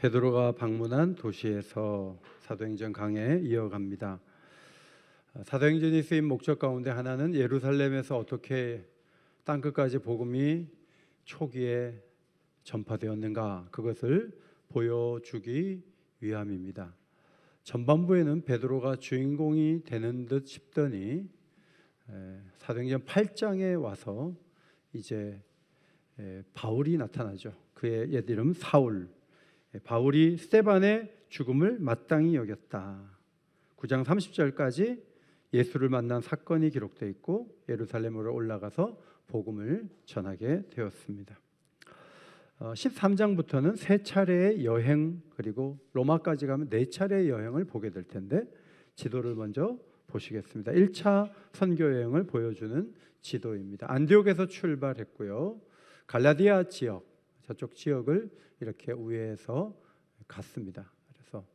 베드로가 방문한 도시에서 사도행전 강해 이어갑니다. 사도행전이 쓰인 목적 가운데 하나는 예루살렘에서 어떻게 땅끝까지 복음이 초기에 전파되었는가, 그것을 보여주기 위함입니다. 전반부에는 베드로가 주인공이 되는 듯 싶더니 사도행전 8장에 와서 이제 바울이 나타나죠. 그의 옛 이름 사울. 바울이 스데반의 죽음을 마땅히 여겼다. 9장 30절까지 예수를 만난 사건이 기록되어 있고 예루살렘으로 올라가서 복음을 전하게 되었습니다. 13장부터는 세 차례의 여행, 그리고 로마까지 가면 네 차례의 여행을 보게 될 텐데 지도를 먼저 보시겠습니다. 1차 선교 여행을 보여주는 지도입니다. 안디옥에서 출발했고요. 갈라디아 지역, 저쪽 지역을 이렇게 우회해서 갔습니다. 그래서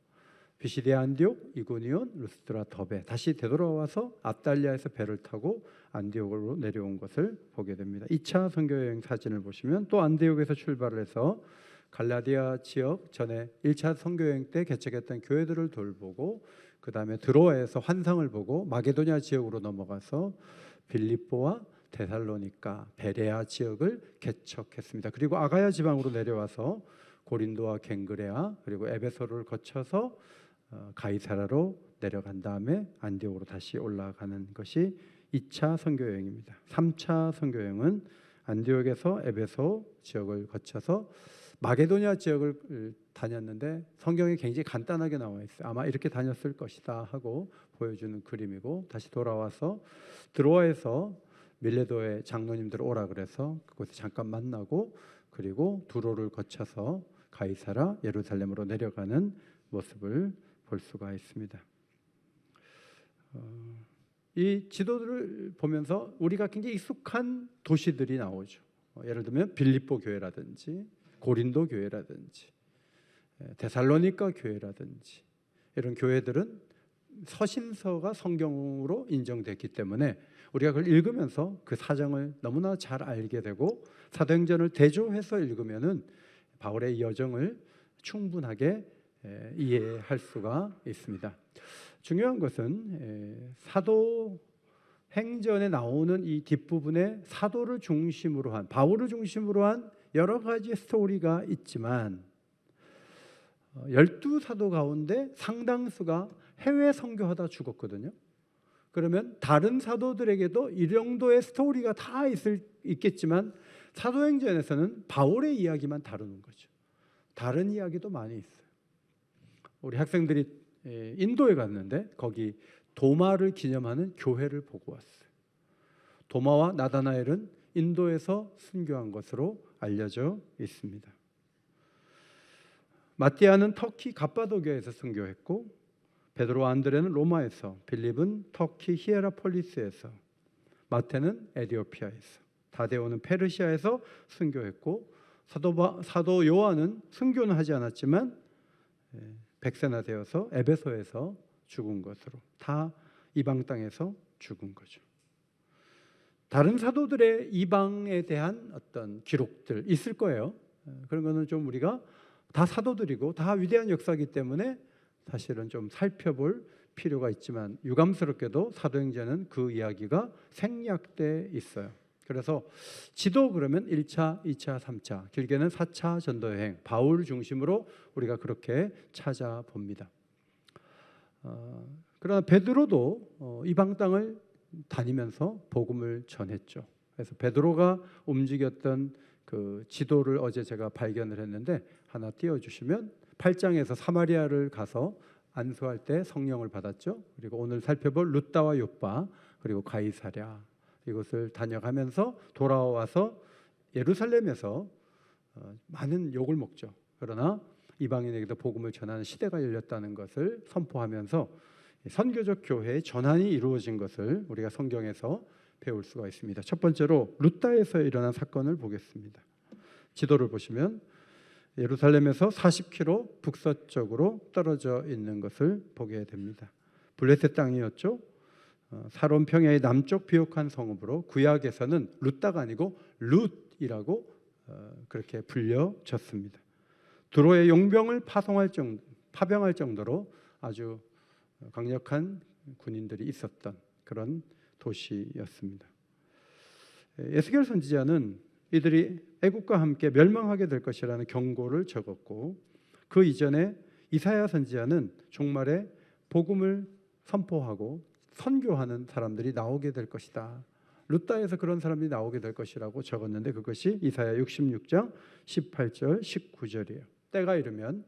비시디아 안디옥, 이고니온, 루스드라, 더베, 다시 되돌아와서 아달리아에서 배를 타고 안디옥으로 내려온 것을 보게 됩니다. 2차 선교여행 사진을 보시면 또 안디옥에서 출발을 해서 갈라디아 지역, 전에 1차 선교여행 때 개척했던 교회들을 돌보고 그 다음에 드로아에서 환상을 보고 마게도냐 지역으로 넘어가서 빌립보와 데살로니가, 베레아 지역을 개척했습니다. 그리고 아가야 지방으로 내려와서 고린도와 갱그레아, 그리고 에베소를 거쳐서 가이사라로 내려간 다음에 안디옥으로 다시 올라가는 것이 2차 선교여행입니다. 3차 선교여행은 안디옥에서 에베소 지역을 거쳐서 마게도냐 지역을 다녔는데 성경에 굉장히 간단하게 나와 있어요. 아마 이렇게 다녔을 것이다 하고 보여주는 그림이고, 다시 돌아와서 드로아에서 밀레도의 장로님들 오라 그래서 그곳에 잠깐 만나고, 그리고 두로를 거쳐서 가이사라, 예루살렘으로 내려가는 모습을 볼 수가 있습니다. 이 지도를 보면서 우리가 굉장히 익숙한 도시들이 나오죠. 예를 들면 빌립보 교회라든지 고린도 교회라든지 데살로니가 교회라든지 이런 교회들은 서신서가 성경으로 인정됐기 때문에 우리가 그걸 읽으면서 그 사정을 너무나 잘 알게 되고, 사도행전을 대조해서 읽으면은 바울의 여정을 충분하게 이해할 수가 있습니다. 중요한 것은 사도행전에 나오는 이 뒷부분에 사도를 중심으로 한, 바울을 중심으로 한 여러 가지 스토리가 있지만 12사도 가운데 상당수가 해외 선교하다 죽었거든요. 그러면 다른 사도들에게도 이 정도의 스토리가 다 있겠지만 사도행전에서는 바울의 이야기만 다루는 거죠. 다른 이야기도 많이 있어요. 우리 학생들이 인도에 갔는데 거기 도마를 기념하는 교회를 보고 왔어요. 도마와 나다나엘은 인도에서 순교한 것으로 알려져 있습니다. 마띠아는 터키 갑바도기아에서 순교했고, 베드로와 안드레는 로마에서, 빌립은 터키 히에라폴리스에서, 마태는 에디오피아에서, 다데오는 페르시아에서 순교했고, 사도 요한은 순교는 하지 않았지만 백세나 되어서 에베소에서 죽은 것으로, 다 이방 땅에서 죽은 거죠. 다른 사도들의 이방에 대한 어떤 기록들 있을 거예요. 그런 거는 좀 우리가 다 사도들이고 다 위대한 역사이기 때문에 사실은 좀 살펴볼 필요가 있지만, 유감스럽게도 사도행전은 그 이야기가 생략돼 있어요. 그래서 지도 그러면 1차, 2차, 3차, 길게는 4차 전도여행, 바울 중심으로 우리가 그렇게 찾아봅니다. 그러나 베드로도 이방 땅을 다니면서 복음을 전했죠. 그래서 베드로가 움직였던 그 지도를 어제 제가 발견을 했는데 하나 띄워주시면, 8장에서 사마리아를 가서 안수할 때 성령을 받았죠. 그리고 오늘 살펴볼 루다와 욥바, 그리고 가이사랴, 이곳을 다녀가면서 돌아와서 예루살렘에서 많은 욕을 먹죠. 그러나 이방인에게도 복음을 전하는 시대가 열렸다는 것을 선포하면서 선교적 교회의 전환이 이루어진 것을 우리가 성경에서 배울 수가 있습니다. 첫 번째로 루다에서 일어난 사건을 보겠습니다. 지도를 보시면 예루살렘에서 40km 북서쪽으로 떨어져 있는 것을 보게 됩니다. 블레셋 땅이었죠. 사론 평야의 남쪽 비옥한 성읍으로 구약에서는 루다가 아니고 룻이라고 그렇게 불려졌습니다. 두로의 용병을 파병할 정도로 아주 강력한 군인들이 있었던 그런 도시였습니다. 에스겔 선지자는 이들이 애국과 함께 멸망하게 될 것이라는 경고를 적었고, 그 이전에 이사야 선지자는 종말에 복음을 선포하고 선교하는 사람들이 나오게 될 것이다, 루다에서 그런 사람들이 나오게 될 것이라고 적었는데, 그것이 이사야 66장 18절 19절이에요. 때가 이르면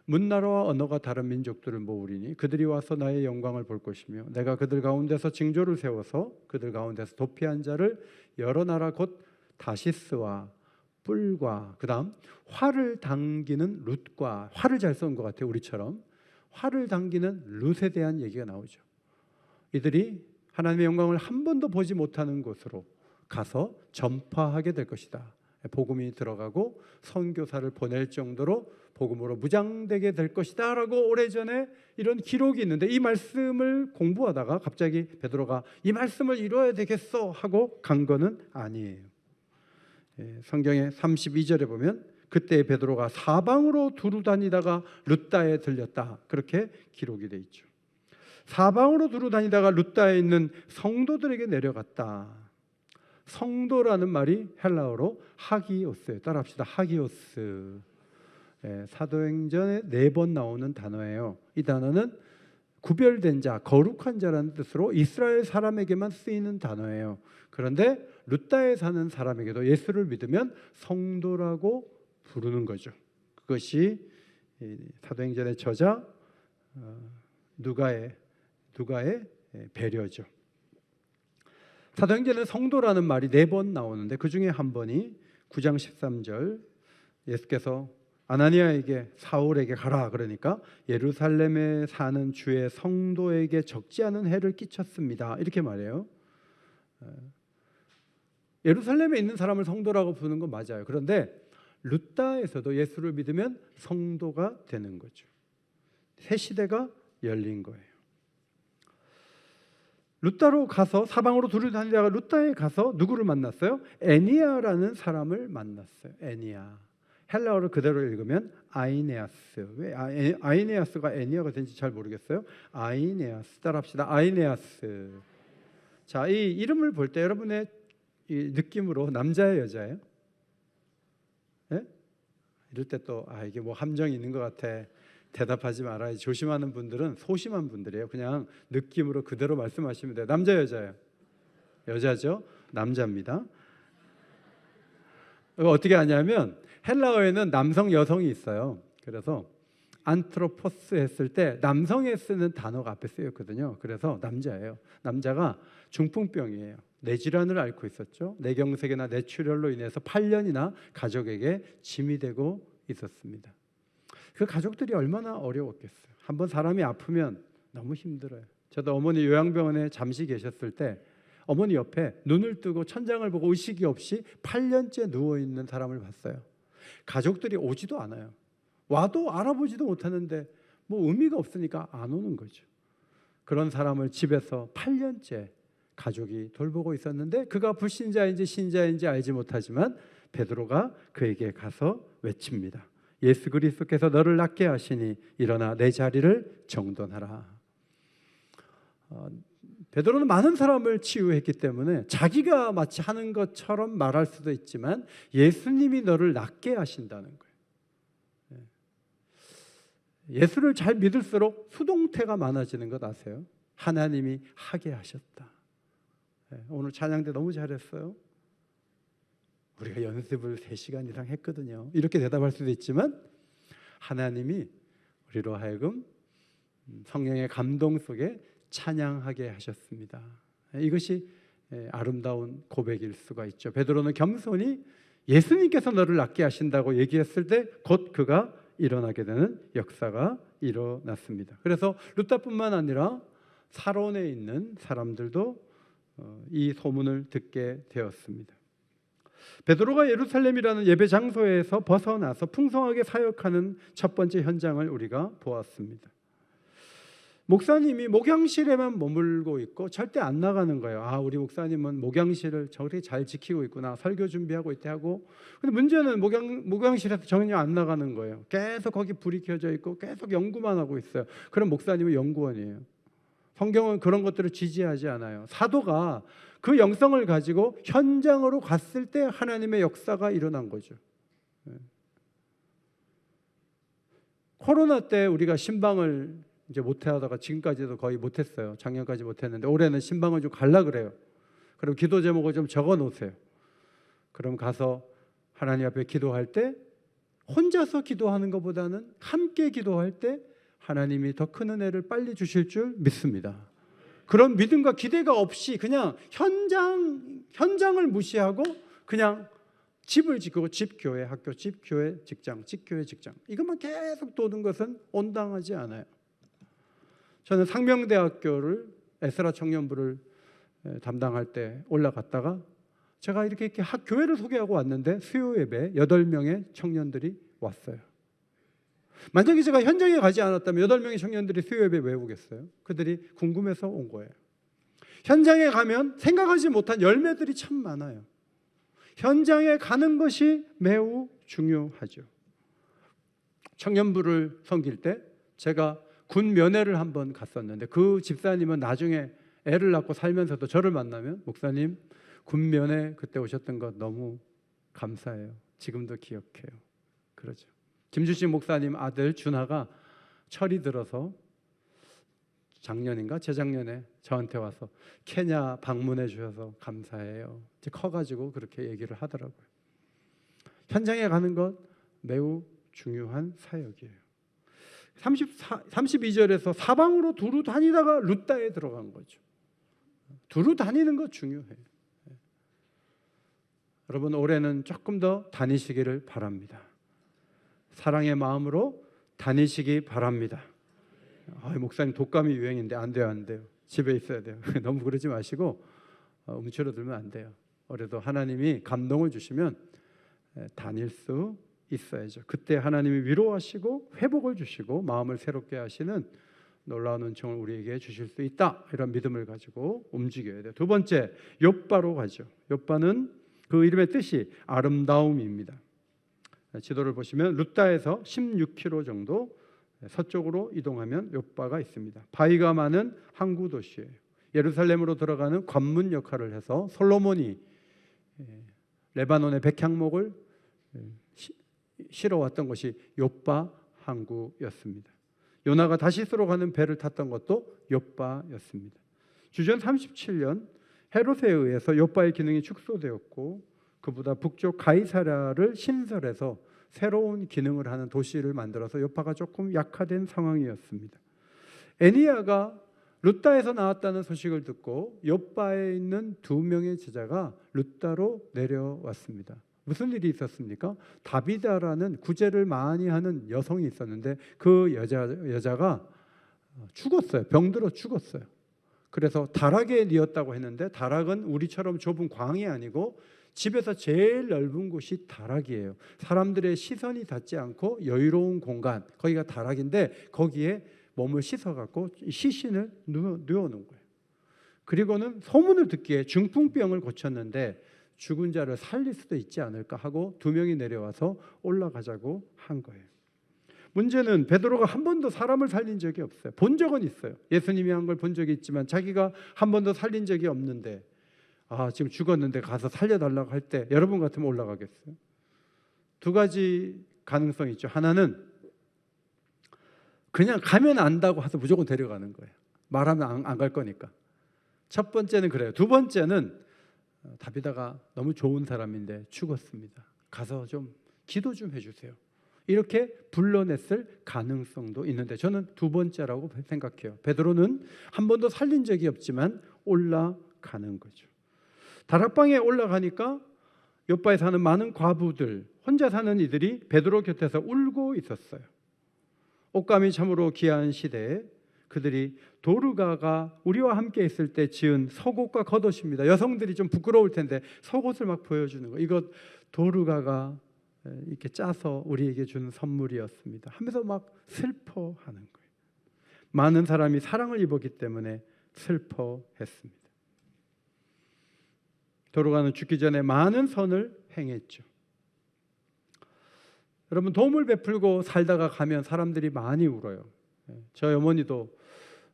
문나라와 언어가 다른 민족들을 모으리니 그들이 와서 나의 영광을 볼 것이며, 내가 그들 가운데서 징조를 세워서 그들 가운데서 도피한 자를 여러 나라 곧 다시스와 뿔과, 그 다음 활을 당기는 룻과, 활을 잘 쏜 것 같아요. 우리처럼 활을 당기는 룻에 대한 얘기가 나오죠. 이들이 하나님의 영광을 한 번도 보지 못하는 곳으로 가서 전파하게 될 것이다. 복음이 들어가고 선교사를 보낼 정도로 복음으로 무장되게 될 것이다 라고 오래전에 이런 기록이 있는데, 이 말씀을 공부하다가 갑자기 베드로가 이 말씀을 이루어야 되겠어 하고 간 거는 아니에요. 성경의 32절에 보면 그때 베드로가 사방으로 두루 다니다가 룻다에 들렸다, 그렇게 기록이 돼 있죠. 사방으로 두루 다니다가 룻다에 있는 성도들에게 내려갔다. 성도라는 말이 헬라어로 하기오스예요. 따라합시다. 하기오스. 사도행전에 4번 나오는 단어예요. 이 단어는 구별된 자, 거룩한 자라는 뜻으로 이스라엘 사람에게만 쓰이는 단어예요. 그런데 룻다에 사는 사람에게도 예수를 믿으면 성도라고 부르는 거죠. 그것이 사도행전의 저자 누가의 배려죠. 사도행전에 성도라는 말이 4번 나오는데, 그 중에 한 번이 9장 13절, 예수께서 아나니아에게 사울에게 가라 그러니까 예루살렘에 사는 주의 성도에게 적지 않은 해를 끼쳤습니다, 이렇게 말해요. 예루살렘에 있는 사람을 성도라고 부르는 건 맞아요. 그런데 룻다에서도 예수를 믿으면 성도가 되는 거죠. 새 시대가 열린 거예요. 룻다로 가서 사방으로 두루 다니다가 룻다에 가서 누구를 만났어요? 에니아라는 사람을 만났어요. 에니아. 헬라어를 그대로 읽으면 아이네아스. 왜 아이네아스가 에니아가 된지 잘 모르겠어요. 아이네아스. 따라합시다. 아이네아스. 자, 이 이름을 볼 때 여러분의 이 느낌으로 남자예요, 여자예요? 네? 이럴 때 또 이게 뭐 함정이 있는 것 같아, 대답하지 말아야지. 조심하는 분들은 소심한 분들이에요. 그냥 느낌으로 그대로 말씀하시면 돼요. 남자 여자예요? 여자죠. 남자입니다. 어떻게 하냐면 헬라어에는 남성 여성이 있어요. 그래서 안트로포스 했을 때 남성에 쓰는 단어가 앞에 쓰였거든요. 그래서 남자예요. 남자가 중풍병이에요. 뇌질환을 앓고 있었죠. 뇌경색이나 뇌출혈로 인해서 8년이나 가족에게 짐이 되고 있었습니다. 그 가족들이 얼마나 어려웠겠어요. 한번 사람이 아프면 너무 힘들어요. 저도 어머니 요양병원에 잠시 계셨을 때 어머니 옆에 눈을 뜨고 천장을 보고 의식이 없이 8년째 누워있는 사람을 봤어요. 가족들이 오지도 않아요. 와도 알아보지도 못하는데 뭐 의미가 없으니까 안 오는 거죠. 그런 사람을 집에서 8년째 가족이 돌보고 있었는데, 그가 불신자인지 신자인지 알지 못하지만 베드로가 그에게 가서 외칩니다. 예수 그리스도께서 너를 낫게 하시니 일어나 내 자리를 정돈하라. 베드로는 많은 사람을 치유했기 때문에 자기가 마치 하는 것처럼 말할 수도 있지만 예수님이 너를 낫게 하신다는 거예요. 예수를 잘 믿을수록 수동태가 많아지는 것 아세요? 하나님이 하게 하셨다. 오늘 찬양 때 너무 잘했어요. 우리가 연습을 3시간 이상 했거든요. 이렇게 대답할 수도 있지만 하나님이 우리로 하여금 성령의 감동 속에 찬양하게 하셨습니다. 이것이 아름다운 고백일 수가 있죠. 베드로는 겸손히 예수님께서 너를 낫게 하신다고 얘기했을 때 곧 그가 일어나게 되는 역사가 일어났습니다. 그래서 룻다뿐만 아니라 사론에 있는 사람들도 이 소문을 듣게 되었습니다. 베드로가 예루살렘이라는 예배 장소에서 벗어나서 풍성하게 사역하는 첫 번째 현장을 우리가 보았습니다. 목사님이 목양실에만 머물고 있고 절대 안 나가는 거예요. 아, 우리 목사님은 목양실을 저렇게 잘 지키고 있구나, 설교 준비하고 있대 하고. 근데 문제는 목양실에서 전혀 안 나가는 거예요. 계속 거기 불이 켜져 있고 계속 연구만 하고 있어요. 그럼 목사님은 연구원이에요. 성경은 그런 것들을 지지하지 않아요. 사도가 그 영성을 가지고 현장으로 갔을 때 하나님의 역사가 일어난 거죠. 코로나 때 우리가 신방을 이제 못하다가 지금까지도 거의 못했어요. 작년까지 못했는데 올해는 신방을 좀 갈라 그래요. 그럼 기도 제목을 좀 적어 놓으세요. 그럼 가서 하나님 앞에 기도할 때 혼자서 기도하는 것보다는 함께 기도할 때 하나님이 더 큰 은혜를 빨리 주실 줄 믿습니다. 그런 믿음과 기대가 없이 그냥 현장을 무시하고 그냥 집을 지키고 집 교회, 학교, 집 교회, 직장, 집 교회, 직장, 이것만 계속 도는 것은 온당하지 않아요. 저는 상명대학교를 에스라 청년부를 담당할 때 올라갔다가 제가 이렇게 교회를 소개하고 왔는데 수요 예배 8명의 청년들이 왔어요. 만약에 제가 현장에 가지 않았다면 8명의 청년들이 수요 예배 왜 오겠어요? 그들이 궁금해서 온 거예요. 현장에 가면 생각하지 못한 열매들이 참 많아요. 현장에 가는 것이 매우 중요하죠. 청년부를 섬길 때 제가 군 면회를 한번 갔었는데 그 집사님은 나중에 애를 낳고 살면서도 저를 만나면 목사님, 군 면회 그때 오셨던 것 너무 감사해요. 지금도 기억해요. 그러죠. 김주식 목사님 아들 준하가 철이 들어서 작년인가 재작년에 저한테 와서 케냐 방문해 주셔서 감사해요. 이제 커가지고 그렇게 얘기를 하더라고요. 현장에 가는 것 매우 중요한 사역이에요. 32절에서 사방으로 두루 다니다가 룻다에 들어간 거죠. 두루 다니는 것 중요해요. 여러분, 올해는 조금 더 다니시기를 바랍니다. 사랑의 마음으로 다니시기 바랍니다. 목사님 독감이 유행인데 안 돼요. 집에 있어야 돼요. 너무 그러지 마시고 움츠러들면 안 돼요. 올해도 하나님이 감동을 주시면 다닐 수 있어야죠. 그때 하나님이 위로하시고 회복을 주시고 마음을 새롭게 하시는 놀라운 은총을 우리에게 주실 수 있다. 이런 믿음을 가지고 움직여야 돼요. 두 번째, 욥바로 가죠. 욥바는 그 이름의 뜻이 아름다움입니다. 지도를 보시면 룻다에서 16km 정도 서쪽으로 이동하면 욥바가 있습니다. 바위가 많은 항구 도시예요. 예루살렘으로 들어가는 관문 역할을 해서 솔로몬이 레바논의 백향목을 실어왔던 것이 욥바 항구였습니다. 요나가 다시스로 가는 배를 탔던 것도 욥바였습니다. 주전 37년 헤롯에 의해서 욥바의 기능이 축소되었고 그보다 북쪽 가이사랴를 신설해서 새로운 기능을 하는 도시를 만들어서 욥바가 조금 약화된 상황이었습니다. 에니야가 룻다에서 나왔다는 소식을 듣고 욥바에 있는 2명의 제자가 룻다로 내려왔습니다. 무슨 일이 있었습니까? 다비다라는 구제를 많이 하는 여성이 있었는데 그 여자가 죽었어요. 병들어 죽었어요. 그래서 다락에 뉘었다고 했는데 다락은 우리처럼 좁은 광이 아니고 집에서 제일 넓은 곳이 다락이에요. 사람들의 시선이 닿지 않고 여유로운 공간, 거기가 다락인데 거기에 몸을 씻어갖고 시신을 누워놓은 거예요. 그리고는 소문을 듣기에 중풍병을 고쳤는데 죽은 자를 살릴 수도 있지 않을까 하고 2명이 내려와서 올라가자고 한 거예요. 문제는 베드로가 한 번도 사람을 살린 적이 없어요. 본 적은 있어요. 예수님이 한 걸 본 적이 있지만 자기가 한 번도 살린 적이 없는데 지금 죽었는데 가서 살려달라고 할 때 여러분 같으면 올라가겠어요? 2가지 가능성이 있죠. 하나는 그냥 가면 안다고 해서 무조건 데려가는 거예요. 말하면 안 갈 거니까. 첫 번째는 그래요. 두 번째는 다비다가 너무 좋은 사람인데 죽었습니다. 가서 좀 기도 좀 해주세요. 이렇게 불러냈을 가능성도 있는데 저는 두 번째라고 생각해요. 베드로는 한 번도 살린 적이 없지만 올라가는 거죠. 다락방에 올라가니까 욥바에 사는 많은 과부들, 혼자 사는 이들이 베드로 곁에서 울고 있었어요. 옷감이 참으로 귀한 시대에 그들이 도르가가 우리와 함께 있을 때 지은 속옷과 겉옷입니다. 여성들이 좀 부끄러울 텐데 속옷을 막 보여주는 거. 이것 도르가가 이렇게 짜서 우리에게 준 선물이었습니다 하면서 막 슬퍼하는 거예요. 많은 사람이 사랑을 입었기 때문에 슬퍼했습니다. 도로가는 죽기 전에 많은 선을 행했죠. 여러분, 도움을 베풀고 살다가 가면 사람들이 많이 울어요. 저희 어머니도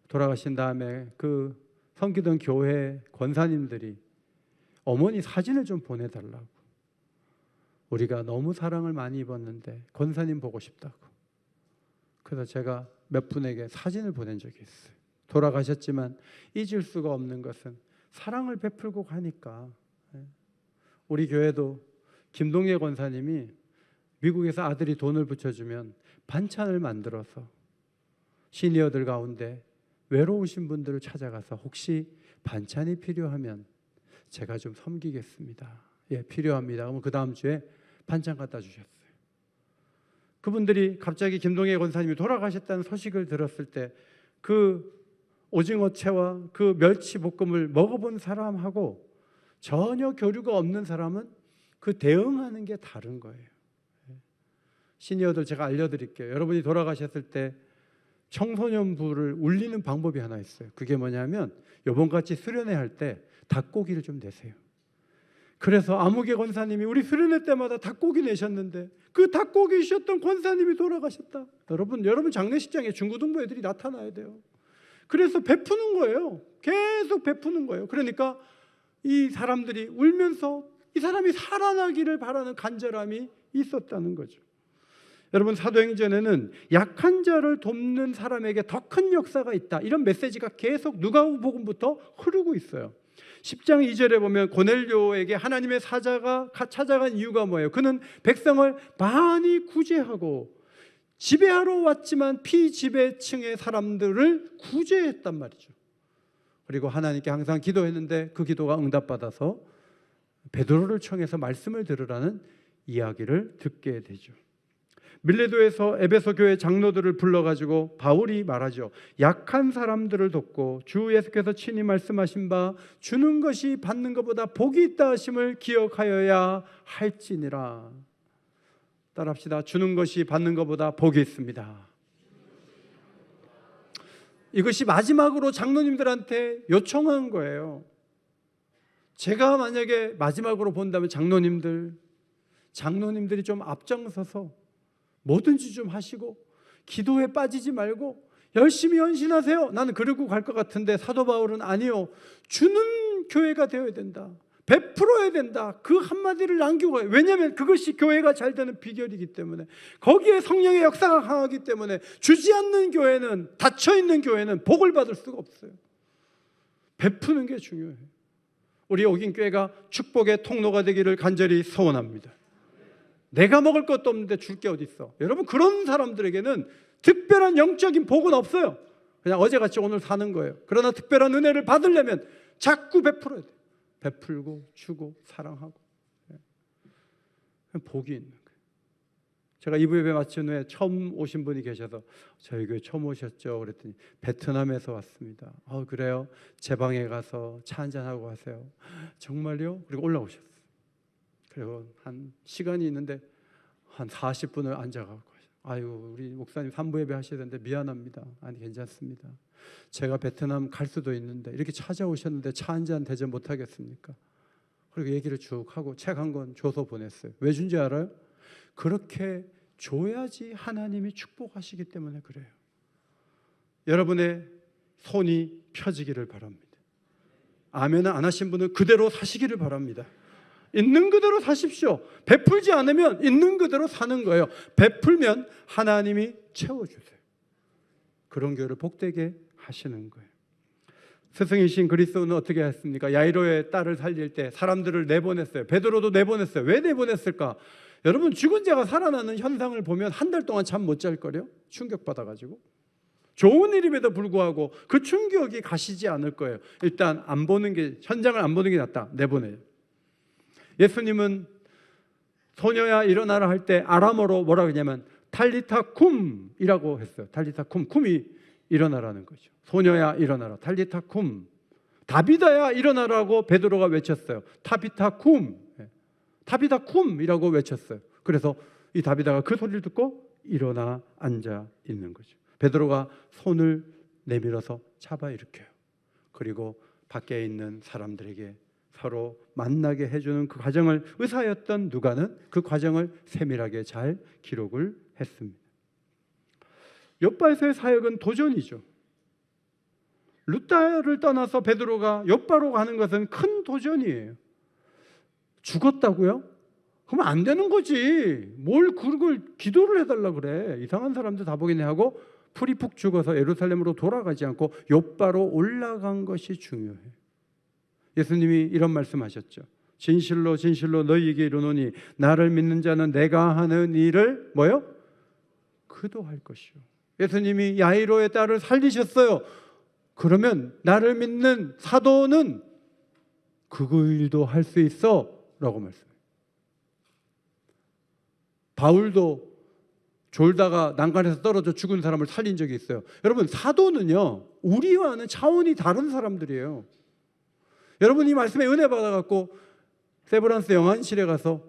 돌아가신 다음에 그 섬기던 교회 권사님들이 어머니 사진을 좀 보내달라고, 우리가 너무 사랑을 많이 입었는데 권사님 보고 싶다고. 그래서 제가 몇 분에게 사진을 보낸 적이 있어요. 돌아가셨지만 잊을 수가 없는 것은 사랑을 베풀고 가니까. 우리 교회도 김동예 권사님이 미국에서 아들이 돈을 붙여주면 반찬을 만들어서 시니어들 가운데 외로우신 분들을 찾아가서 혹시 반찬이 필요하면 제가 좀 섬기겠습니다. 예, 필요합니다. 그러면 그 다음 주에 반찬 갖다 주셨어요. 그분들이 갑자기 김동예 권사님이 돌아가셨다는 소식을 들었을 때 그 오징어채와 그 멸치볶음을 먹어본 사람하고 전혀 교류가 없는 사람은 그 대응하는 게 다른 거예요. 시니어들 제가 알려드릴게요. 여러분이 돌아가셨을 때 청소년부를 울리는 방법이 하나 있어요. 그게 뭐냐면 요번같이 수련회 할 때 닭고기를 좀 내세요. 그래서 아무개 권사님이 우리 수련회 때마다 닭고기 내셨는데 그 닭고기 주셨던 권사님이 돌아가셨다. 여러분 장례식장에 중고등부 애들이 나타나야 돼요. 그래서 베푸는 거예요. 계속 베푸는 거예요. 그러니까 이 사람들이 울면서 이 사람이 살아나기를 바라는 간절함이 있었다는 거죠. 여러분, 사도행전에는 약한 자를 돕는 사람에게 더 큰 역사가 있다, 이런 메시지가 계속 누가복음부터 흐르고 있어요. 10장 2절에 보면 고넬료에게 하나님의 사자가 찾아간 이유가 뭐예요? 그는 백성을 많이 구제하고 지배하러 왔지만 피지배층의 사람들을 구제했단 말이죠. 그리고 하나님께 항상 기도했는데 그 기도가 응답받아서 베드로를 청해서 말씀을 들으라는 이야기를 듣게 되죠. 밀레도에서 에베소 교회 장로들을 불러가지고 바울이 말하죠. 약한 사람들을 돕고 주 예수께서 친히 말씀하신 바 주는 것이 받는 것보다 복이 있다 하심을 기억하여야 할지니라. 따라합시다. 주는 것이 받는 것보다 복이 있습니다. 이것이 마지막으로 장로님들한테 요청한 거예요. 제가 만약에 마지막으로 본다면 장로님들이 좀 앞장서서 뭐든지 좀 하시고 기도에 빠지지 말고 열심히 헌신하세요. 나는 그러고 갈 것 같은데 사도 바울은 아니요, 주는 교회가 되어야 된다, 베풀어야 된다, 그 한마디를 남기고 가요. 왜냐하면 그것이 교회가 잘 되는 비결이기 때문에, 거기에 성령의 역사가 강하기 때문에 주지 않는 교회는, 닫혀있는 교회는 복을 받을 수가 없어요. 베푸는 게 중요해요. 우리 옥인교회가 축복의 통로가 되기를 간절히 소원합니다. 내가 먹을 것도 없는데 줄 게 어디 있어? 여러분, 그런 사람들에게는 특별한 영적인 복은 없어요. 그냥 어제같이 오늘 사는 거예요. 그러나 특별한 은혜를 받으려면 자꾸 베풀어야 돼요. 베풀고 주고 사랑하고, 복이 있는 거예요. 제가 이부 예배 마친 후에 처음 오신 분이 계셔서 저희 교회 처음 오셨죠? 그랬더니 베트남에서 왔습니다. 그래요? 제 방에 가서 차 한잔하고 가세요. 정말요? 그리고 올라오셨어요. 그리고 한 시간이 있는데 한 40분을 앉아가고, 아유, 우리 목사님 3부 예배 하셔야 되는데 미안합니다. 아니, 괜찮습니다. 제가 베트남 갈 수도 있는데 이렇게 찾아오셨는데 차 한잔 대접 못하겠습니까? 그리고 얘기를 쭉 하고 책 한 권 줘서 보냈어요. 왜 준지 알아요? 그렇게 줘야지 하나님이 축복하시기 때문에 그래요. 여러분의 손이 펴지기를 바랍니다. 아멘을 안 하신 분은 그대로 사시기를 바랍니다. 있는 그대로 사십시오. 베풀지 않으면 있는 그대로 사는 거예요. 베풀면 하나님이 채워주세요. 그런 교회를 복되게 하시는 거예요. 스승이신 그리스도는 어떻게 했습니까? 야이로의 딸을 살릴 때 사람들을 내보냈어요. 베드로도 내보냈어요. 왜 내보냈을까? 여러분, 죽은 자가 살아나는 현상을 보면 한 달 동안 잠 못 잘 거요. 충격받아가지고. 좋은 일임에도 불구하고 그 충격이 가시지 않을 거예요. 일단 안 보는 게, 현장을 안 보는 게 낫다. 내보내요. 예수님은 소녀야 일어나라 할 때 아람어로 뭐라고 했냐면 탈리타 쿰이라고 했어요. 탈리타 쿰이 일어나라는 거죠. 소녀야 일어나라. 탈리타 쿰. 다비다야 일어나라고 베드로가 외쳤어요. 타비타 쿰. 타비타 쿰이라고 외쳤어요. 그래서 이 다비다가 그 소리를 듣고 일어나 앉아 있는 거죠. 베드로가 손을 내밀어서 잡아 일으켜요. 그리고 밖에 있는 사람들에게 서로 만나게 해주는 그 과정을 의사였던 누가는 그 과정을 세밀하게 잘 기록을 했습니다. 욥바에서의 사역은 도전이죠. 루다를 떠나서 베드로가 욥바로 가는 것은 큰 도전이에요. 죽었다고요? 그러면 안 되는 거지. 뭘 그걸 기도를 해달라 그래. 이상한 사람들 다 보겠네 하고 풀이 푹 죽어서 예루살렘으로 돌아가지 않고 욥바로 올라간 것이 중요해요. 예수님이 이런 말씀하셨죠. 진실로 진실로 너희에게 이르노니 나를 믿는 자는 내가 하는 일을 뭐요? 그도 할 것이요. 예수님이 야이로의 딸을 살리셨어요. 그러면 나를 믿는 사도는 그 일도 할 수 있어 라고 말씀해요. 바울도 졸다가 난간에서 떨어져 죽은 사람을 살린 적이 있어요. 여러분, 사도는요 우리와는 차원이 다른 사람들이에요. 여러분, 이 말씀에 은혜 받아갖고 세브란스 영안실에 가서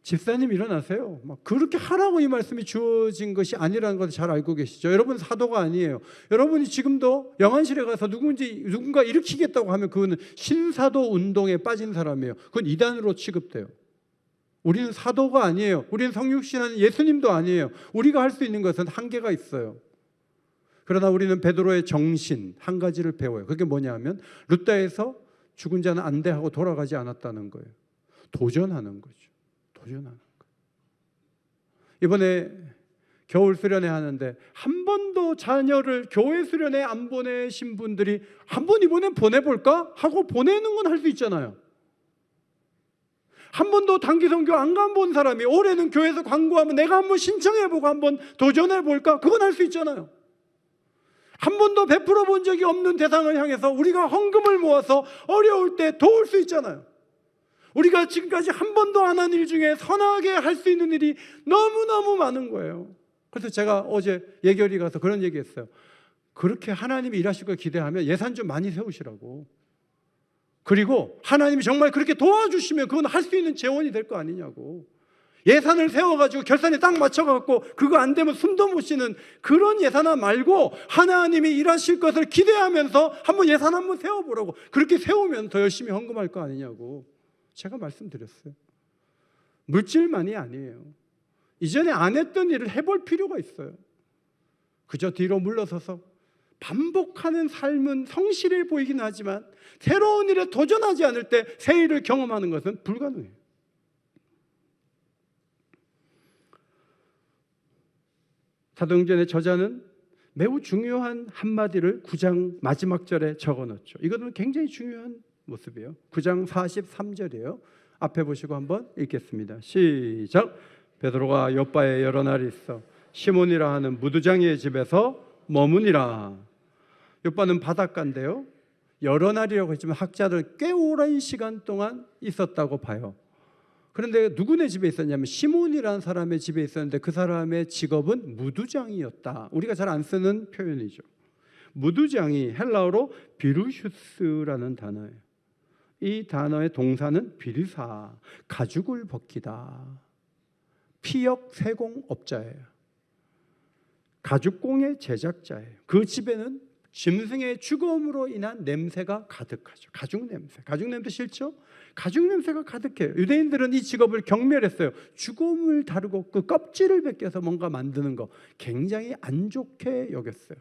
집사님 일어나세요, 막 그렇게 하라고 이 말씀이 주어진 것이 아니라는 것을 잘 알고 계시죠? 여러분, 사도가 아니에요. 여러분이 지금도 영안실에 가서 누군가 일으키겠다고 하면 그거는 신사도 운동에 빠진 사람이에요. 그건 이단으로 취급돼요. 우리는 사도가 아니에요. 우리는 성육신하는 예수님도 아니에요. 우리가 할 수 있는 것은 한계가 있어요. 그러나 우리는 베드로의 정신 한 가지를 배워요. 그게 뭐냐 하면 루다에서 죽은 자는 안 돼 하고 돌아가지 않았다는 거예요. 도전하는 거죠. 도전하는 거. 이번에 겨울 수련회 하는데 한 번도 자녀를 교회 수련회 안 보내신 분들이 한 번 이번엔 보내볼까 하고 보내는 건 할 수 있잖아요. 한 번도 단기 선교 안 가본 사람이 올해는 교회에서 광고하면 내가 한번 신청해보고 한번 도전해볼까? 그건 할 수 있잖아요. 한 번도 베풀어 본 적이 없는 대상을 향해서 우리가 헌금을 모아서 어려울 때 도울 수 있잖아요. 우리가 지금까지 한 번도 안 한 일 중에 선하게 할 수 있는 일이 너무너무 많은 거예요. 그래서 제가 어제 예결위 가서 그런 얘기했어요. 그렇게 하나님이 일하실 걸 기대하면 예산 좀 많이 세우시라고. 그리고 하나님이 정말 그렇게 도와주시면 그건 할 수 있는 재원이 될 거 아니냐고. 예산을 세워가지고 결산에 딱 맞춰갖고 그거 안 되면 숨도 못 쉬는 그런 예산화 말고 하나님이 일하실 것을 기대하면서 한번 예산 한번 세워보라고. 그렇게 세우면 더 열심히 헌금할 거 아니냐고 제가 말씀드렸어요. 물질만이 아니에요. 이전에 안 했던 일을 해볼 필요가 있어요. 그저 뒤로 물러서서 반복하는 삶은 성실해 보이긴 하지만 새로운 일에 도전하지 않을 때 새 일을 경험하는 것은 불가능해요. 사도행전의 저자는 매우 중요한 한마디를 9장 마지막 절에 적어놓죠. 이것은 굉장히 중요한 모습이에요. 9장 43절이에요. 앞에 보시고 한번 읽겠습니다. 시작. 베드로가 욥바에 여러 날이 있어 시몬이라 하는 무두장이의 집에서 머무니라. 욥바는 바닷가인데요, 여러 날이라고 했지만 학자들 꽤 오랜 시간 동안 있었다고 봐요. 그런데 누구네 집에 있었냐면 시몬이라는 사람의 집에 있었는데 그 사람의 직업은 무두장이었다. 우리가 잘 안 쓰는 표현이죠. 무두장이 헬라어로 비루슈스라는 단어예요. 이 단어의 동사는 비르사, 가죽을 벗기다. 피역 세공업자예요. 가죽공의 제작자예요. 그 집에는 짐승의 죽음으로 인한 냄새가 가득하죠. 가죽 냄새. 가죽 냄새 싫죠? 가죽 냄새가 가득해요. 유대인들은 이 직업을 경멸했어요. 죽음을 다루고 그 껍질을 벗겨서 뭔가 만드는 거 굉장히 안 좋게 여겼어요.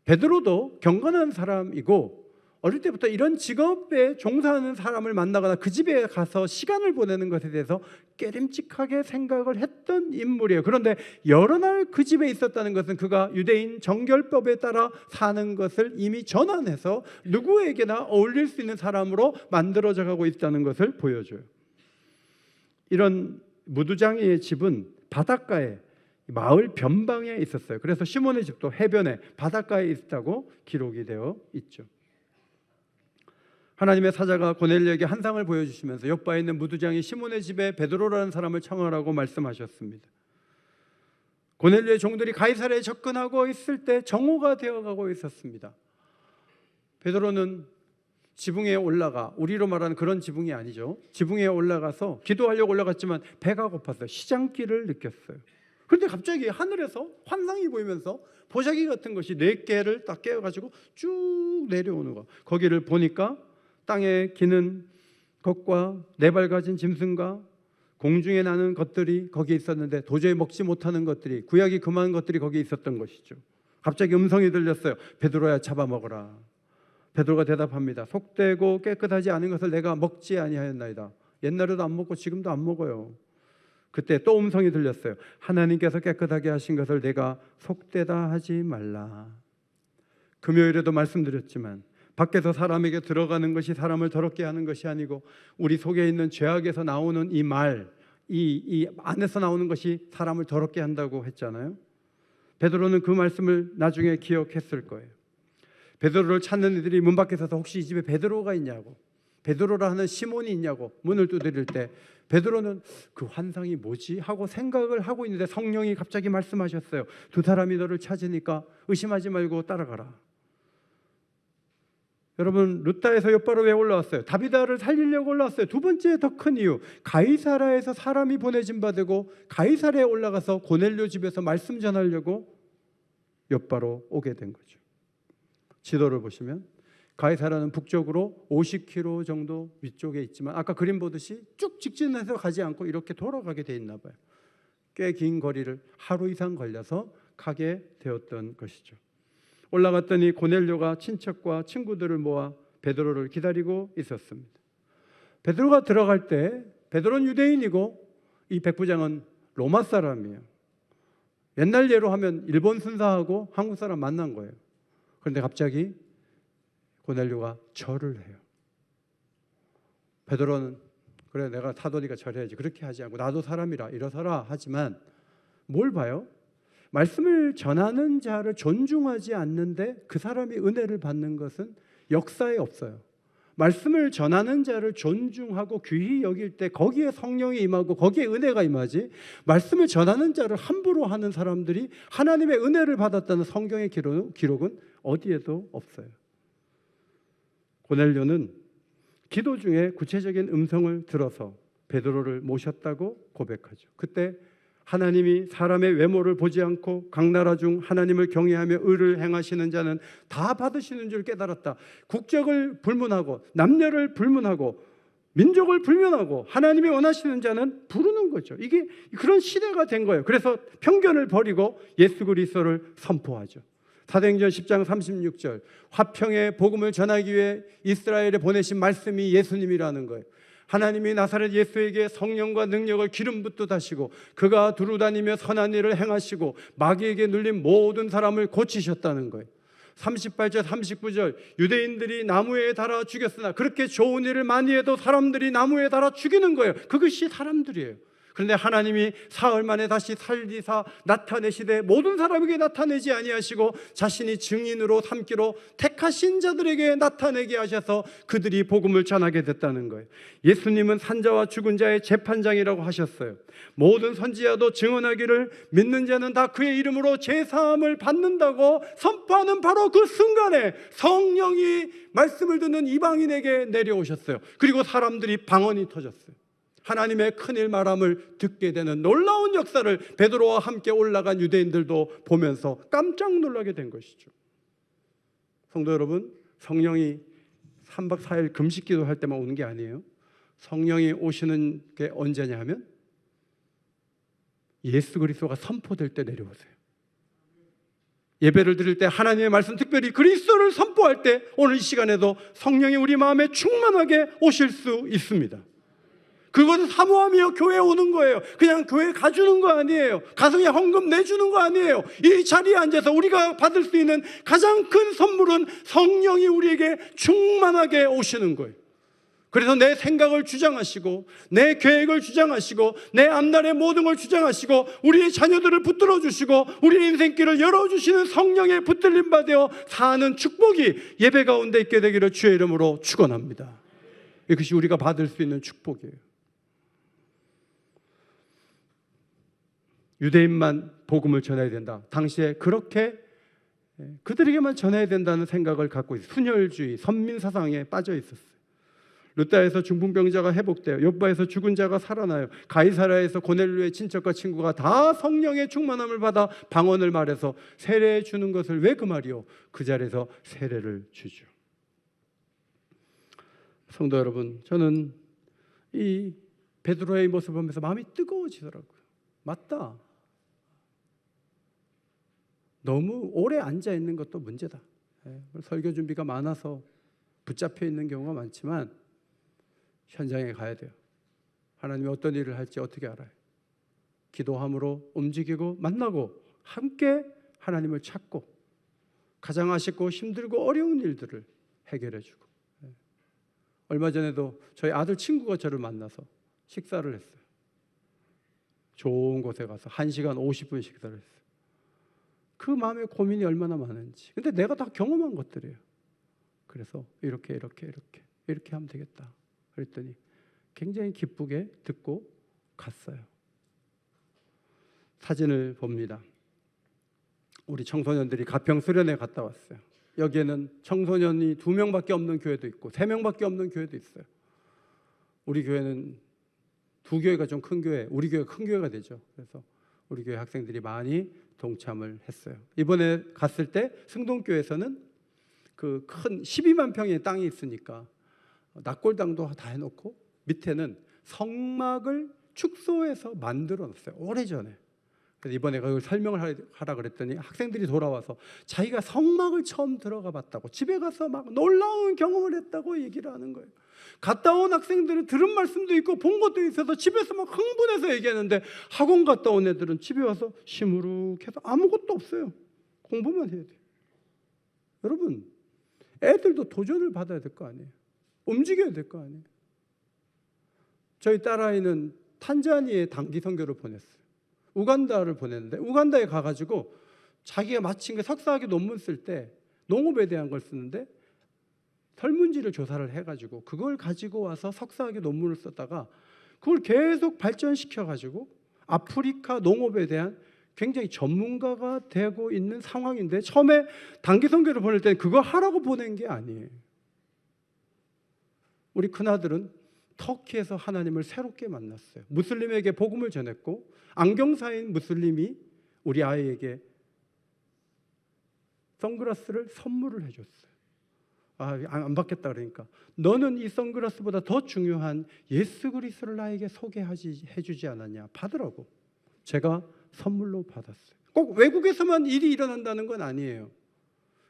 베드로도 경건한 사람이고 어릴 때부터 이런 직업에 종사하는 사람을 만나거나 그 집에 가서 시간을 보내는 것에 대해서 깨림칙하게 생각을 했던 인물이에요. 그런데 여러 날 그 집에 있었다는 것은 그가 유대인 정결법에 따라 사는 것을 이미 전환해서 누구에게나 어울릴 수 있는 사람으로 만들어져 가고 있다는 것을 보여줘요. 이런 무두장이의 집은 바닷가에 마을 변방에 있었어요. 그래서 시몬의 집도 해변에 바닷가에 있다고 기록이 되어 있죠. 하나님의 사자가 고넬료에게 한 상을 보여주시면서 욥바에 있는 무두장이 시몬의 집에 베드로라는 사람을 청하라고 말씀하셨습니다. 고넬료의 종들이 가이사랴에 접근하고 있을 때 정오가 되어가고 있었습니다. 베드로는 지붕에 올라가, 우리로 말하는 그런 지붕이 아니죠. 지붕에 올라가서 기도하려고 올라갔지만 배가 고팠어요. 시장길을 느꼈어요. 그런데 갑자기 하늘에서 환상이 보이면서 보자기 같은 것이 4개를 딱 깨어가지고 쭉 내려오는 거. 거기를 보니까 땅에 기는 것과 4발 가진 짐승과 공중에 나는 것들이 거기에 있었는데 도저히 먹지 못하는 것들이, 구약이 금한 것들이 거기에 있었던 것이죠. 갑자기 음성이 들렸어요. 베드로야, 잡아먹어라. 베드로가 대답합니다. 속되고 깨끗하지 않은 것을 내가 먹지 아니하였나이다. 옛날에도 안 먹고 지금도 안 먹어요. 그때 또 음성이 들렸어요. 하나님께서 깨끗하게 하신 것을 내가 속되다 하지 말라. 금요일에도 말씀드렸지만 밖에서 사람에게 들어가는 것이 사람을 더럽게 하는 것이 아니고 우리 속에 있는 죄악에서 나오는 이 말, 이 안에서 나오는 것이 사람을 더럽게 한다고 했잖아요. 베드로는 그 말씀을 나중에 기억했을 거예요. 베드로를 찾는 이들이 문 밖에 서서 혹시 이 집에 베드로가 있냐고, 베드로라 하는 시몬이 있냐고 문을 두드릴 때 베드로는 그 환상이 뭐지? 하고 생각을 하고 있는데 성령이 갑자기 말씀하셨어요. 2 사람이 너를 찾으니까 의심하지 말고 따라가라. 여러분, 룻다에서 욥바로 왜 올라왔어요? 다비다를 살리려고 올라왔어요. 2번째 더 큰 이유, 가이사라에서 사람이 보내진 바 되고 가이사라에 올라가서 고넬료 집에서 말씀 전하려고 욥바로 오게 된 거죠. 지도를 보시면 가이사라는 북쪽으로 50km 정도 위쪽에 있지만 아까 그림 보듯이 쭉 직진해서 가지 않고 이렇게 돌아가게 돼 있나 봐요. 꽤 긴 거리를 하루 이상 걸려서 가게 되었던 것이죠. 올라갔더니 고넬료가 친척과 친구들을 모아 베드로를 기다리고 있었습니다. 베드로가 들어갈 때 베드로는 유대인이고 이 백부장은 로마 사람이에요. 옛날 예로 하면 일본 순사하고 한국 사람 만난 거예요. 그런데 갑자기 고넬료가 절을 해요. 베드로는 그래, 내가 사도니까 절해야지, 그렇게 하지 않고 나도 사람이라 일어서라 하지만 뭘 봐요? 말씀을 전하는 자를 존중하지 않는데 그 사람이 은혜를 받는 것은 역사에 없어요. 말씀을 전하는 자를 존중하고 귀히 여길 때 거기에 성령이 임하고 거기에 은혜가 임하지, 말씀을 전하는 자를 함부로 하는 사람들이 하나님의 은혜를 받았다는 성경의 기록은 어디에도 없어요. 고넬료는 기도 중에 구체적인 음성을 들어서 베드로를 모셨다고 고백하죠. 그때 하나님이 사람의 외모를 보지 않고 각 나라 중 하나님을 경외하며 의를 행하시는 자는 다 받으시는 줄 깨달았다. 국적을 불문하고 남녀를 불문하고 민족을 불문하고 하나님이 원하시는 자는 부르는 거죠. 이게 그런 시대가 된 거예요. 그래서 편견을 버리고 예수 그리스도를 선포하죠. 사도행전 10장 36절, 화평의 복음을 전하기 위해 이스라엘에 보내신 말씀이 예수님이라는 거예요. 하나님이 나사렛 예수에게 성령과 능력을 기름 붓듯 하시고 그가 두루다니며 선한 일을 행하시고 마귀에게 눌린 모든 사람을 고치셨다는 거예요. 38절 39절, 유대인들이 나무에 달아 죽였으나 그렇게 좋은 일을 많이 해도 사람들이 나무에 달아 죽이는 거예요. 그것이 사람들이에요. 그런데 하나님이 사흘 만에 다시 살리사 나타내시되 모든 사람에게 나타내지 아니하시고 자신이 증인으로 삼기로 택하신 자들에게 나타내게 하셔서 그들이 복음을 전하게 됐다는 거예요. 예수님은 산자와 죽은 자의 재판장이라고 하셨어요. 모든 선지자도 증언하기를 믿는 자는 다 그의 이름으로 제사함을 받는다고 선포하는 바로 그 순간에 성령이 말씀을 듣는 이방인에게 내려오셨어요. 그리고 사람들이 방언이 터졌어요. 하나님의 큰일 말함을 듣게 되는 놀라운 역사를 베드로와 함께 올라간 유대인들도 보면서 깜짝 놀라게 된 것이죠. 성도 여러분, 성령이 3박 4일 금식 기도할 때만 오는 게 아니에요. 성령이 오시는 게 언제냐 하면 예수 그리스도가 선포될 때 내려오세요. 예배를 드릴 때 하나님의 말씀, 특별히 그리스도를 선포할 때 오늘 이 시간에도 성령이 우리 마음에 충만하게 오실 수 있습니다. 그것은 사모하며 교회에 오는 거예요. 그냥 교회 가주는 거 아니에요. 가서 그냥 헌금 내주는 거 아니에요. 이 자리에 앉아서 우리가 받을 수 있는 가장 큰 선물은 성령이 우리에게 충만하게 오시는 거예요. 그래서 내 생각을 주장하시고 내 계획을 주장하시고 내 앞날의 모든 걸 주장하시고 우리의 자녀들을 붙들어 주시고 우리의 인생길을 열어주시는 성령의 붙들림 받아 사는 축복이 예배 가운데 있게 되기를 주의 이름으로 축원합니다. 이것이 우리가 받을 수 있는 축복이에요. 유대인만 복음을 전해야 된다. 당시에 그렇게 그들에게만 전해야 된다는 생각을 갖고 있어요. 순혈주의, 선민사상에 빠져 있었어요. 루다에서 중풍병자가 회복돼요. 욥바에서 죽은 자가 살아나요. 가이사라에서 고넬료의 친척과 친구가 다 성령의 충만함을 받아 방언을 말해서 세례 주는 것을 왜 그 말이요? 그 자리에서 세례를 주죠. 성도 여러분, 저는 이 베드로의 모습을 보면서 마음이 뜨거워지더라고요. 맞다. 너무 오래 앉아 있는 것도 문제다. 설교 준비가 많아서 붙잡혀 있는 경우가 많지만 현장에 가야 돼요. 하나님이 어떤 일을 할지 어떻게 알아요? 기도함으로 움직이고 만나고 함께 하나님을 찾고 가장 아쉽고 힘들고 어려운 일들을 해결해 주고. 얼마 전에도 저희 아들 친구가 저를 만나서 식사를 했어요. 좋은 곳에 가서 1시간 50분 식사를 했어요. 그 마음에 고민이 얼마나 많은지. 근데 내가 다 경험한 것들이에요. 그래서 이렇게 하면 되겠다. 그랬더니 굉장히 기쁘게 듣고 갔어요. 사진을 봅니다. 우리 청소년들이 가평 수련회 갔다 왔어요. 여기에는 청소년이 2명밖에 없는 교회도 있고 3명밖에 없는 교회도 있어요. 우리 교회는 2교회가 좀 큰 교회, 우리 교회가 큰 교회가 되죠. 그래서 우리 교회 학생들이 많이 동참을 했어요. 이번에 갔을 때 승동교회에서는 그 큰 12만 평의 땅이 있으니까 낙골당도 다 해놓고 밑에는 성막을 축소해서 만들어 놨어요. 오래전에. 그래서 이번에 그걸 설명을 하라 그랬더니 학생들이 돌아와서 자기가 성막을 처음 들어가 봤다고, 집에 가서 막 놀라운 경험을 했다고 얘기를 하는 거예요. 갔다 온 학생들은 들은 말씀도 있고 본 것도 있어서 집에서 막 흥분해서 얘기하는데, 학원 갔다 온 애들은 집에 와서 시무룩해서 아무것도 없어요. 공부만 해야 돼요. 여러분, 애들도 도전을 받아야 될 거 아니에요. 움직여야 될 거 아니에요. 저희 딸아이는 탄자니에 단기 선교를 보냈어요. 우간다를 보냈는데, 우간다에 가가지고 자기가 마친 게 석사학위 논문 쓸 때 농업에 대한 걸 쓰는데 설문지를 조사를 해가지고 그걸 가지고 와서 석사학위 논문을 썼다가 그걸 계속 발전시켜가지고 아프리카 농업에 대한 굉장히 전문가가 되고 있는 상황인데, 처음에 단기 선교를 보낼 때는 그거 하라고 보낸 게 아니에요. 우리 큰아들은 터키에서 하나님을 새롭게 만났어요. 무슬림에게 복음을 전했고, 안경사인 무슬림이 우리 아이에게 선글라스를 선물을 해줬어요. 안 받겠다 그러니까, 너는 이 선글라스보다 더 중요한 예수 그리스도를 나에게 소개해주지 않았냐, 받으라고. 제가 선물로 받았어요. 꼭 외국에서만 일이 일어난다는 건 아니에요.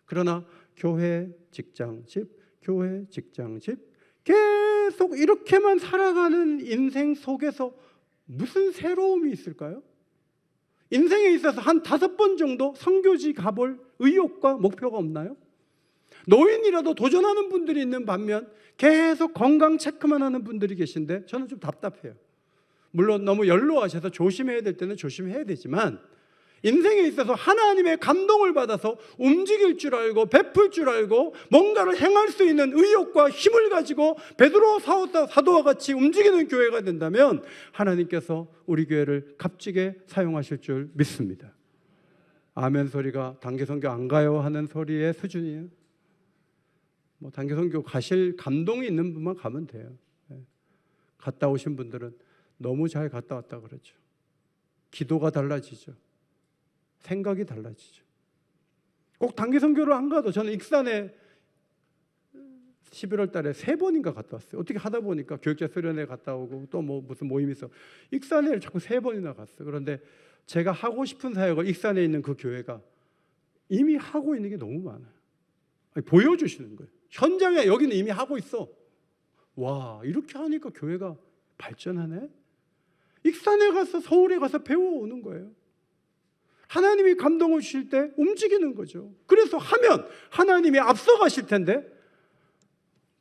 그러나 교회, 직장, 집, 교회, 직장, 집, 계속 이렇게만 살아가는 인생 속에서 무슨 새로움이 있을까요? 인생에 있어서 한 5번 정도 선교지 가볼 의욕과 목표가 없나요? 노인이라도 도전하는 분들이 있는 반면 계속 건강 체크만 하는 분들이 계신데 저는 좀 답답해요. 물론 너무 연로하셔서 조심해야 될 때는 조심해야 되지만, 인생에 있어서 하나님의 감동을 받아서 움직일 줄 알고 베풀 줄 알고 뭔가를 행할 수 있는 의욕과 힘을 가지고 베드로 사도와 같이 움직이는 교회가 된다면 하나님께서 우리 교회를 값지게 사용하실 줄 믿습니다. 아멘 소리가 단기 선교 안 가요 하는 소리의 수준이에요. 단기 선교 가실 감동이 있는 분만 가면 돼요. 갔다 오신 분들은 너무 잘 갔다 왔다 그러죠. 기도가 달라지죠. 생각이 달라지죠. 꼭 단기 선교를 안 가도, 저는 익산에 11월 달에 3번인가 갔다 왔어요. 어떻게 하다 보니까 교육자 수련회 갔다 오고 또 무슨 모임이 있어 익산에 자꾸 3번이나 갔어요. 그런데 제가 하고 싶은 사역을 익산에 있는 그 교회가 이미 하고 있는 게 너무 많아요. 보여주시는 거예요. 현장에 여기는 이미 하고 있어. 와, 이렇게 하니까 교회가 발전하네. 익산에 가서, 서울에 가서 배워오는 거예요. 하나님이 감동을 주실 때 움직이는 거죠. 그래서 하면 하나님이 앞서가실 텐데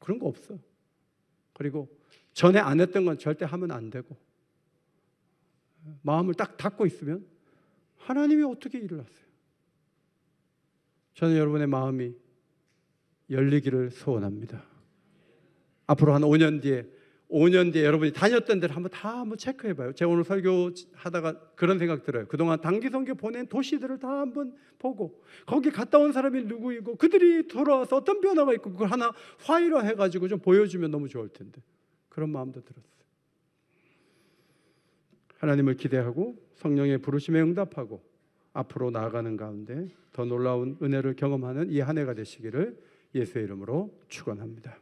그런 거 없어. 그리고 전에 안 했던 건 절대 하면 안 되고, 마음을 딱 닫고 있으면 하나님이 어떻게 일을 하세요? 저는 여러분의 마음이 열리기를 소원합니다. 앞으로 한 5년 뒤에 5년 뒤에 여러분이 다녔던 데를 한번 체크해봐요. 제가 오늘 설교하다가 그런 생각 들어요. 그동안 단기 선교 보낸 도시들을 다 한번 보고 거기 갔다 온 사람이 누구이고 그들이 돌아와서 어떤 변화가 있고 그걸 하나 파일화해가지고 좀 보여주면 너무 좋을 텐데 그런 마음도 들었어요. 하나님을 기대하고 성령의 부르심에 응답하고 앞으로 나아가는 가운데 더 놀라운 은혜를 경험하는 이 한 해가 되시기를 예수의 이름으로 축원합니다.